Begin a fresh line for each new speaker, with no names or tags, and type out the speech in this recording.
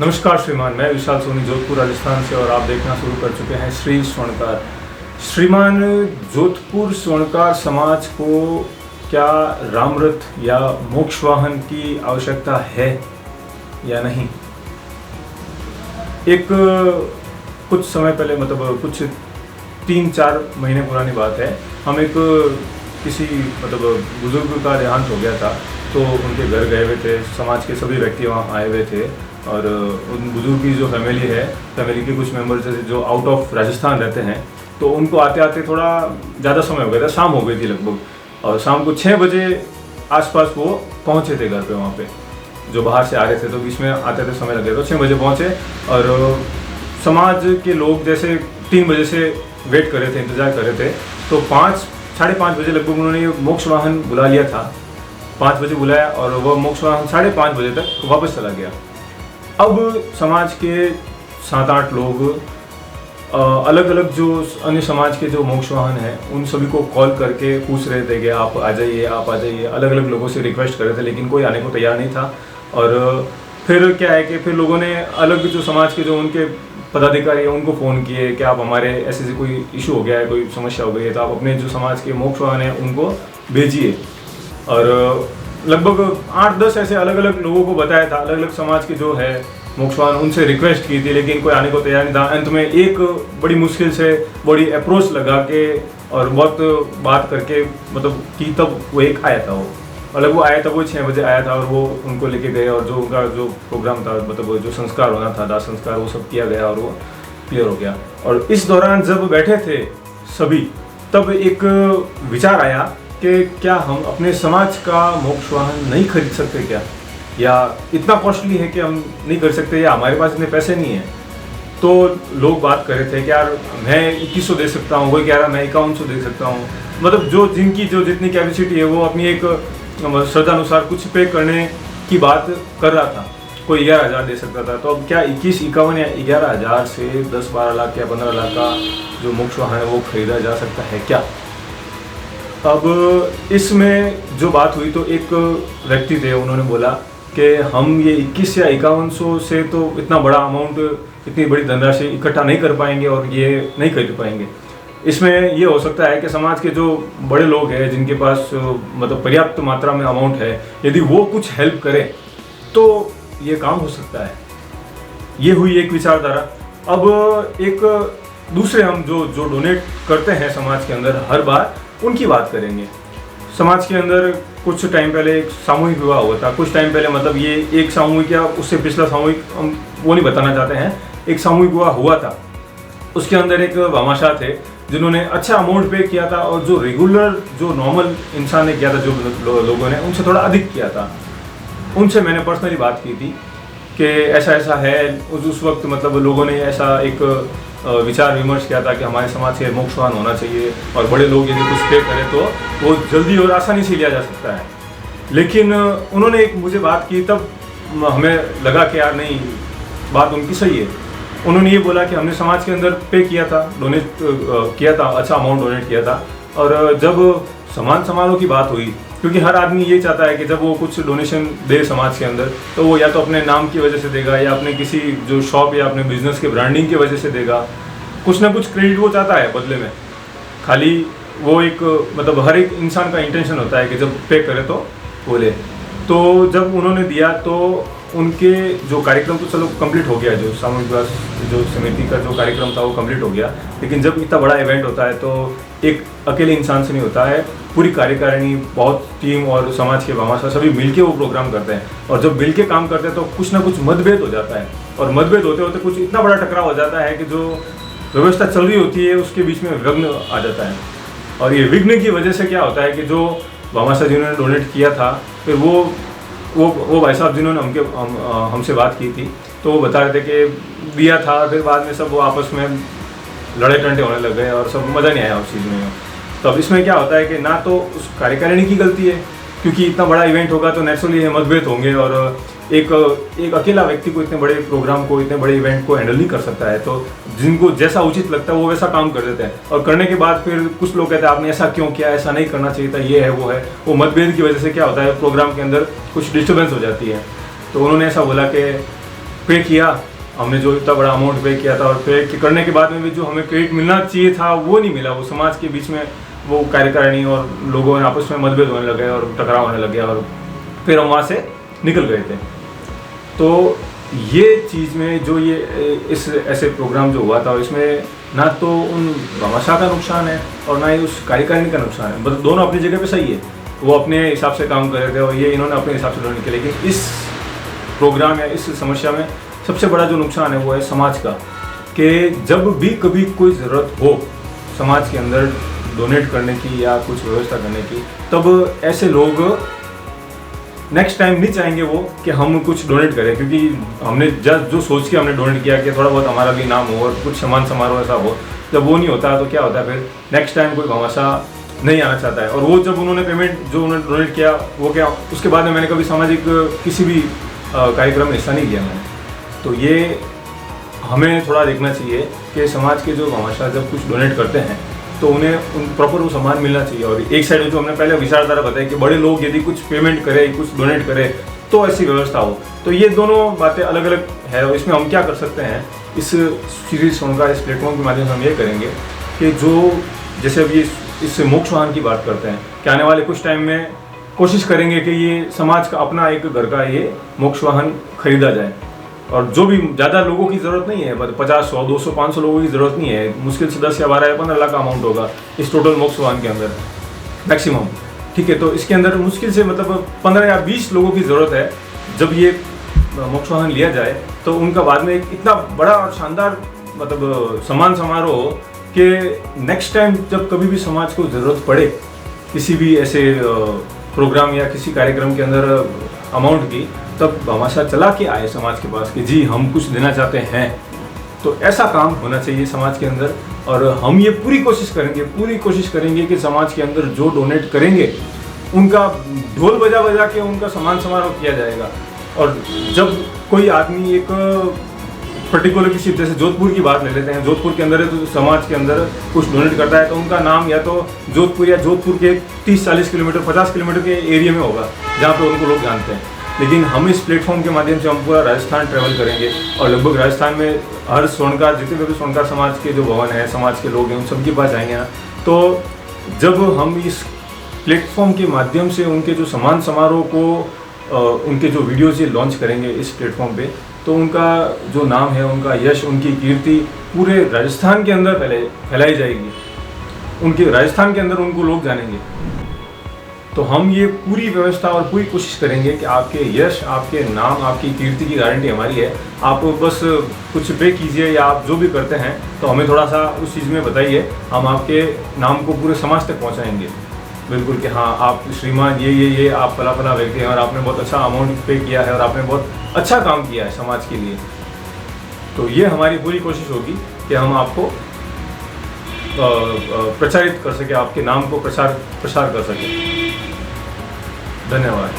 नमस्कार श्रीमान, मैं विशाल सोनी जोधपुर राजस्थान से और आप देखना शुरू कर चुके हैं श्री स्वर्णकार। श्रीमान, जोधपुर स्वर्णकार समाज को क्या रामरथ या मोक्ष वाहन की आवश्यकता है या नहीं? एक कुछ समय पहले, मतलब कुछ 3-4 महीने पुरानी बात है, हम एक किसी बुजुर्ग का देहांत हो गया था, तो उनके घर गए हुए थे। समाज के सभी व्यक्ति वहाँ आए हुए थे और उन बुजुर्ग की जो फैमिली है, फैमिली के कुछ मेंबर्स जैसे जो आउट ऑफ राजस्थान रहते हैं, तो उनको आते आते थोड़ा ज़्यादा समय हो गया था, शाम हो गई थी लगभग, और शाम को 6 बजे आसपास वो पहुँचे थे घर पे। वहाँ पे जो बाहर से आ रहे थे, तो बीच में आते थे समय लग गया, तो 6 बजे पहुँचे और समाज के लोग जैसे 3 बजे से वेट कर रहे थे, इंतज़ार कर रहे थे, तो 5-5:30 बजे लगभग उन्होंने मोक्ष वाहन बुला लिया था। 5 बजे बुलाया और वह मोक्ष वाहन 5:30 बजे तक वापस चला गया। अब समाज के 7-8 लोग अलग अलग जो अन्य समाज के जो मोक्ष वाहन हैं, उन सभी को कॉल करके पूछ रहे थे कि आप आ जाइए, आप आ जाइए। अलग अलग लोगों से रिक्वेस्ट कर रहे थे, लेकिन कोई आने को तैयार नहीं था। और फिर क्या है कि फिर लोगों ने अलग जो समाज के जो उनके पदाधिकारी हैं उनको फ़ोन किए कि आप हमारे ऐसे कोई इशू हो गया है, कोई समस्या हो गई है, तो आप अपने जो समाज के मोक्ष वाहन हैं उनको भेजिए। और लगभग 8-10 ऐसे अलग अलग लोगों को बताया था, अलग अलग समाज के जो है मोक्षवान, उनसे रिक्वेस्ट की थी, लेकिन कोई आने को तैयार नहीं था। अंत में एक बड़ी मुश्किल से बड़ी अप्रोच लगा के और बहुत बात करके कि तब वो एक आया था। वो आया था, वो 6 बजे आया था और वो उनको लेके गए और जो उनका जो प्रोग्राम था, जो संस्कार होना था, दाह संस्कार, वो सब किया गया और वो क्लियर हो गया। और इस दौरान जब बैठे थे सभी, तब एक विचार आया कि क्या हम अपने समाज का मोक्ष वाहन नहीं खरीद सकते क्या, या इतना कॉस्टली है कि हम नहीं कर सकते, या हमारे पास इतने पैसे नहीं हैं। तो लोग बात कर रहे थे कि यार मैं 2100 दे सकता हूँ, कोई कह रहा मैं 5100 दे सकता हूँ। जो जिनकी जो जितनी कैपेसिटी है वो अपनी एक श्रद्धा अनुसार कुछ पे करने की बात कर रहा था। कोई 11,000 दे सकता था। तो अब क्या 21, 51 या 11,000 से 10-12 लाख या 15 लाख का जो मोक्ष वाहन है वो खरीदा जा सकता है क्या? अब इसमें जो बात हुई, तो एक व्यक्ति थे, उन्होंने बोला कि हम ये 21 या 5100 से तो इतना बड़ा अमाउंट, इतनी बड़ी धनराशि इकट्ठा नहीं कर पाएंगे और ये नहीं खरीद पाएंगे। इसमें ये हो सकता है कि समाज के जो बड़े लोग हैं, जिनके पास पर्याप्त मात्रा में अमाउंट है, यदि वो कुछ हेल्प करें तो ये काम हो सकता है। ये हुई एक विचारधारा। अब एक दूसरे हम जो डोनेट करते हैं समाज के अंदर हर बार, उनकी बात करेंगे। समाज के अंदर कुछ टाइम पहले एक सामूहिक विवाह हुआ था। कुछ टाइम पहले, ये एक सामूहिक या उससे पिछला सामूहिक, हम वो नहीं बताना चाहते हैं। एक सामूहिक विवाह हुआ था, उसके अंदर एक भामाशाह थे जिन्होंने अच्छा अमाउंट पे किया था, और जो रेगुलर जो नॉर्मल इंसान ने किया था, जो लोगों ने उनसे थोड़ा अधिक किया था। उनसे मैंने पर्सनली बात की थी कि ऐसा ऐसा है। उस वक्त लोगों ने ऐसा एक विचार विमर्श किया था कि हमारे समाज से मोक्ष वाहन होना चाहिए, और बड़े लोग यदि कुछ पे करें तो वो जल्दी और आसानी से लिया जा सकता है। लेकिन उन्होंने एक मुझे बात की, तब हमें लगा कि यार नहीं, बात उनकी सही है। उन्होंने ये बोला कि हमने समाज के अंदर पे किया था, डोनेट किया था, अच्छा अमाउंट डोनेट किया था, और जब समान समारोह की बात हुई, क्योंकि हर आदमी ये चाहता है कि जब वो कुछ डोनेशन दे समाज के अंदर, तो वो या तो अपने नाम की वजह से देगा, या अपने किसी जो शॉप या अपने बिजनेस के ब्रांडिंग की वजह से देगा। कुछ ना कुछ क्रेडिट वो चाहता है बदले में। खाली वो एक हर एक इंसान का इंटेंशन होता है कि जब पे करे तो बोले। तो जब उन्होंने दिया, तो उनके जो कार्यक्रम तो चलो कंप्लीट हो गया, जो सामूहिक विवाह जो समिति का जो कार्यक्रम था वो कंप्लीट हो गया। लेकिन जब इतना बड़ा इवेंट होता है, तो एक अकेले इंसान से नहीं होता है, पूरी कार्यकारिणी, बहुत टीम और समाज के भामाशाह सभी मिलके वो प्रोग्राम करते हैं। और जब मिलके काम करते हैं तो कुछ ना कुछ मतभेद हो जाता है, और मतभेद होते होते कुछ इतना बड़ा टकराव हो जाता है कि जो व्यवस्था चल रही होती है उसके बीच में विघ्न आ जाता है। और ये विघ्न की वजह से क्या होता है कि जो भामाशाह जिन्होंने डोनेट किया था, फिर वो भाई साहब जिन्होंने हमसे बात की थी, तो वो बता रहे थे कि दिया था, फिर बाद में सब वो आपस में लड़े टंटे होने लग गए और सब मज़ा नहीं आया उस चीज़ में। तो अब इसमें क्या होता है कि ना तो उस कार्यकारिणी की गलती है, क्योंकि इतना बड़ा इवेंट होगा तो नेचुरली मतभेद होंगे, और एक अकेला व्यक्ति को इतने बड़े प्रोग्राम को, इतने बड़े इवेंट को हैंडल नहीं कर सकता है। तो जिनको जैसा उचित लगता है वो वैसा काम कर देते हैं, और करने के बाद फिर कुछ लोग कहते हैं आपने ऐसा क्यों किया, ऐसा नहीं करना चाहिए था, ये है वो है। वो मतभेद की वजह से क्या होता है, प्रोग्राम के अंदर कुछ डिस्टर्बेंस हो जाती है। तो उन्होंने ऐसा बोला कि पे किया, हमने जो इतना बड़ा अमाउंट पे किया था और पे करने के बाद में भी जो हमें क्रेडिट मिलना चाहिए था वो नहीं मिला। वो समाज के बीच में वो कार्यकारिणी और लोगों ने आपस में मतभेद होने लगे और टकराव होने लगे और फिर हम वहाँ से निकल गए थे। तो ये चीज़ में जो ये इस ऐसे प्रोग्राम जो हुआ था इसमें ना तो उन भामाशाह का नुकसान है और ना ही उस कार्यकारिणी का नुकसान है, मतलब दोनों अपनी जगह पे सही है, वो अपने हिसाब से काम कर रहे थे और ये इन्होंने अपने हिसाब से ढूंढ के। लेकिन इस प्रोग्राम या इस समस्या में सबसे बड़ा जो नुकसान है वो है समाज का, कि जब भी कभी कोई ज़रूरत हो समाज के अंदर डोनेट करने की या कुछ व्यवस्था करने की, तब ऐसे लोग नेक्स्ट टाइम नहीं चाहेंगे वो कि हम कुछ डोनेट करें, क्योंकि हमने जो सोच के हमने डोनेट किया कि थोड़ा बहुत हमारा भी नाम हो और कुछ सम्मान समारोह ऐसा हो, जब वो नहीं होता तो क्या होता है फिर नेक्स्ट टाइम कोई भामाशाह नहीं आना चाहता है। और वो जब उन्होंने पेमेंट जो उन्होंने डोनेट किया वो क्या, उसके बाद में मैंने कभी सामाजिक किसी भी कार्यक्रम में हिस्सा नहीं लिया मैंने। तो ये हमें थोड़ा देखना चाहिए कि समाज के जो भामाशाह जब कुछ डोनेट करते हैं तो उन्हें उन प्रॉपर वो सम्मान मिलना चाहिए। और एक साइड जो हमने पहले विचारधारा बताई कि बड़े लोग यदि कुछ पेमेंट करें, कुछ डोनेट करें तो ऐसी व्यवस्था हो, तो ये दोनों बातें अलग अलग है। और इसमें हम क्या कर सकते हैं, इस सीरीज का इस प्लेटफॉर्म के माध्यम से हम ये करेंगे कि जो जैसे अभी इस मोक्ष वाहन की बात करते हैं कि आने वाले कुछ टाइम में कोशिश करेंगे कि ये समाज का अपना एक घर का ये मोक्ष वाहन खरीदा जाए। और जो भी ज़्यादा लोगों की ज़रूरत नहीं है, 50, 100, 200, 500 लोगों की ज़रूरत नहीं है, मुश्किल से 10 या 12 या 15 लाख का अमाउंट होगा इस टोटल मोक्ष वाहन के अंदर मैक्सिमम, ठीक है। तो इसके अंदर मुश्किल से मतलब 15 या 20 लोगों की ज़रूरत है। जब ये मोक्ष वाहन लिया जाए तो उनका बाद में एक इतना बड़ा और शानदार मतलब सम्मान समारोह कि नेक्स्ट टाइम जब कभी भी समाज को ज़रूरत पड़े किसी भी ऐसे प्रोग्राम या किसी कार्यक्रम के अंदर अमाउंट की, तब भामाशाह चला के आए समाज के पास कि जी हम कुछ देना चाहते हैं। तो ऐसा काम होना चाहिए समाज के अंदर। और हम ये पूरी कोशिश करेंगे कि समाज के अंदर जो डोनेट करेंगे उनका ढोल बजा बजा के उनका सम्मान समारोह किया जाएगा। और जब कोई आदमी एक पर्टिकुलर किसी, जैसे जोधपुर की बात ले लेते हैं, जोधपुर के अंदर तो समाज के अंदर कुछ डोनेट करता है तो उनका नाम या तो जोधपुर या जोधपुर के 30-40 किलोमीटर 50 किलोमीटर के एरिया में होगा जहाँ पे उनको लोग जानते हैं। लेकिन हम इस प्लेटफॉर्म के माध्यम से हम पूरा राजस्थान ट्रैवल करेंगे और लगभग राजस्थान में हर स्वर्णकार, जितने भी स्वर्णकार समाज के जो भवन हैं, समाज के लोग हैं, उन सबके पास जाएंगे ना। तो जब हम इस प्लेटफॉर्म के माध्यम से उनके जो सम्मान समारोह को उनके जो वीडियोज़ ये लॉन्च करेंगे इस प्लेटफॉर्म पे, तो उनका जो नाम है, उनका यश, उनकी कीर्ति पूरे राजस्थान के अंदर फैलाई जाएगी। उनके राजस्थान के अंदर उनको लोग जानेंगे। तो हम ये पूरी व्यवस्था और पूरी कोशिश करेंगे कि आपके यश, आपके नाम, आपकी कीर्ति की गारंटी हमारी है। आप बस कुछ पे कीजिए या आप जो भी करते हैं तो हमें थोड़ा सा उस चीज़ में बताइए, हम आपके नाम को पूरे समाज तक पहुंचाएंगे। बिल्कुल कि हाँ आप श्रीमान ये आप फला फला व्यक्ति हैं और आपने बहुत अच्छा अमाउंट पे किया है और आपने बहुत अच्छा काम किया है समाज के लिए। तो ये हमारी पूरी कोशिश होगी कि हम आपको प्रचारित कर सके, आपके नाम को प्रसार कर सके। धन्यवाद।